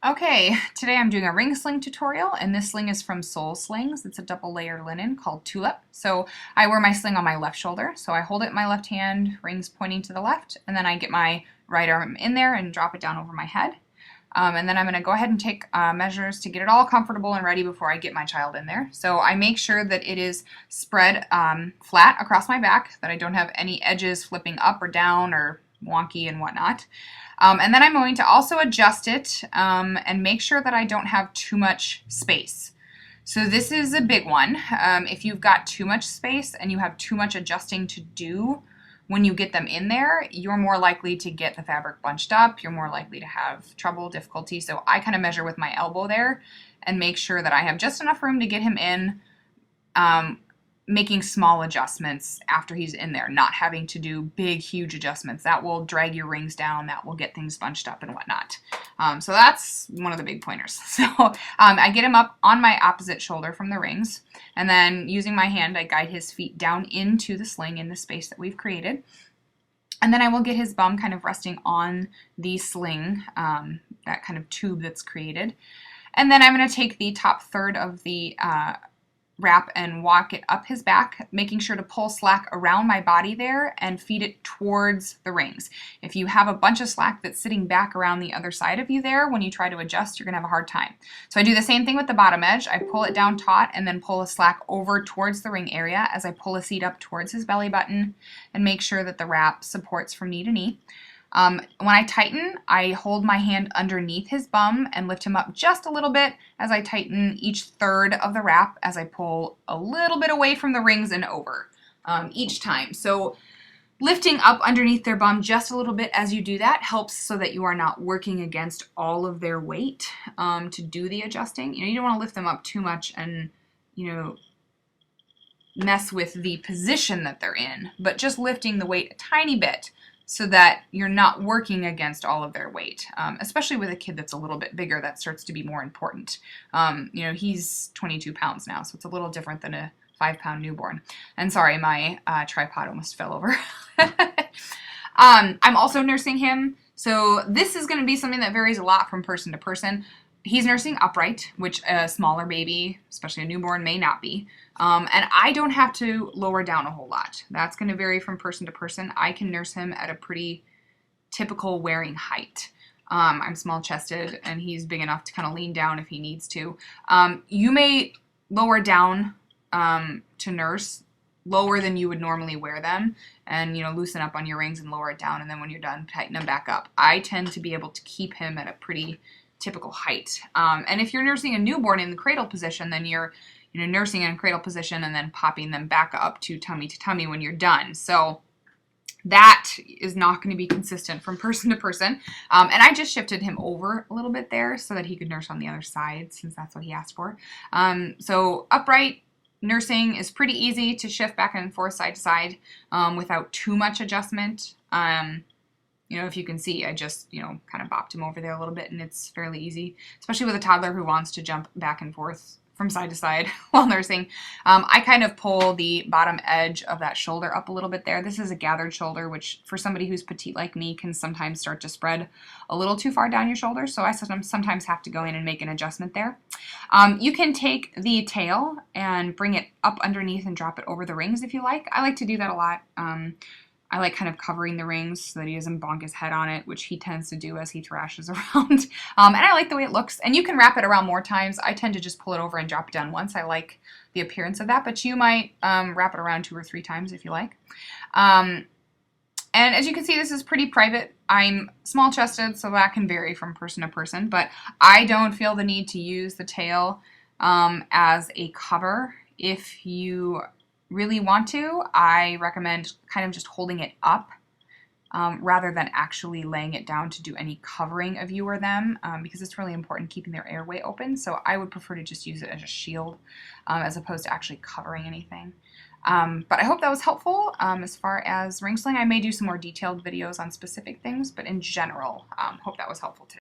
Okay, today I'm doing a ring sling tutorial, and this sling is from Soul Slings. It's a double layer linen called Tulip. So I wear my sling on my left shoulder, so I hold it in my left hand, rings pointing to the left, and then I get my right arm in there and drop it down over my head. And then I'm going to go ahead and take measures to get it all comfortable and ready before I get my child in there. So I make sure that it is spread flat across my back, that I don't have any edges flipping up or down or wonky and whatnot. And then I'm going to also adjust it and make sure that I don't have too much space. So this is a big one. If you've got too much space and you have too much adjusting to do when you get them in there, you're more likely to get the fabric bunched up. You're more likely to have trouble, difficulty. So I kind of measure with my elbow there and make sure that I have just enough room to get him in, making small adjustments after he's in there, not having to do big, huge adjustments. That will drag your rings down, that will get things bunched up and whatnot. So that's one of the big pointers. So I get him up on my opposite shoulder from the rings, and then using my hand, I guide his feet down into the sling in the space that we've created. And then I will get his bum kind of resting on the sling, that kind of tube that's created. And then I'm going to take the top third of the wrap and walk it up his back, making sure to pull slack around my body there and feed it towards the rings. If you have a bunch of slack that's sitting back around the other side of you there, when you try to adjust, you're going to have a hard time. So I do the same thing with the bottom edge. I pull it down taut and then pull a slack over towards the ring area as I pull a seat up towards his belly button and make sure that the wrap supports from knee to knee. When I tighten, I hold my hand underneath his bum and lift him up just a little bit as I tighten each third of the wrap as I pull a little bit away from the rings and over each time. So lifting up underneath their bum just a little bit as you do that helps so that you are not working against all of their weight to do the adjusting. You don't want to lift them up too much and, mess with the position that they're in, but just lifting the weight a tiny bit so that you're not working against all of their weight, especially with a kid that's a little bit bigger. That starts to be more important. He's 22 pounds now, so it's a little different than a 5-pound newborn. And sorry, my tripod almost fell over. I'm also nursing him, so this is going to be something that varies a lot from person to person. He's nursing upright, which a smaller baby, especially a newborn, may not be. And I don't have to lower down a whole lot. That's going to vary from person to person. I can nurse him at a pretty typical wearing height. I'm small-chested, and he's big enough to kind of lean down if he needs to. You may lower down to nurse lower than you would normally wear them, and loosen up on your rings and lower it down, and then when you're done, tighten them back up. I tend to be able to keep him at a pretty typical height. And if you're nursing a newborn in the cradle position, then you're nursing in a cradle position and then popping them back up to tummy when you're done. So that is not going to be consistent from person to person. And I just shifted him over a little bit there so that he could nurse on the other side, since that's what he asked for. So upright nursing is pretty easy to shift back and forth side to side without too much adjustment. If you can see, I just, kind of bopped him over there a little bit, and it's fairly easy, especially with a toddler who wants to jump back and forth from side to side while nursing. I kind of pull the bottom edge of that shoulder up a little bit there. This is a gathered shoulder, which for somebody who's petite like me can sometimes start to spread a little too far down your shoulder, so I sometimes have to go in and make an adjustment there. You can take the tail and bring it up underneath and drop it over the rings if you like. I like to do that a lot. I like kind of covering the rings so that he doesn't bonk his head on it, which he tends to do as he thrashes around. And I like the way it looks. And you can wrap it around more times. I tend to just pull it over and drop it down once. I like the appearance of that, but you might wrap it around 2 or 3 times if you like. And as you can see, this is pretty private. I'm small-chested, so that can vary from person to person, but I don't feel the need to use the tail as a cover. If you really want to, I recommend kind of just holding it up rather than actually laying it down to do any covering of you or them, because it's really important keeping their airway open. So I would prefer to just use it as a shield as opposed to actually covering anything. But I hope that was helpful as far as ring sling. I may do some more detailed videos on specific things, but in general, hope that was helpful today.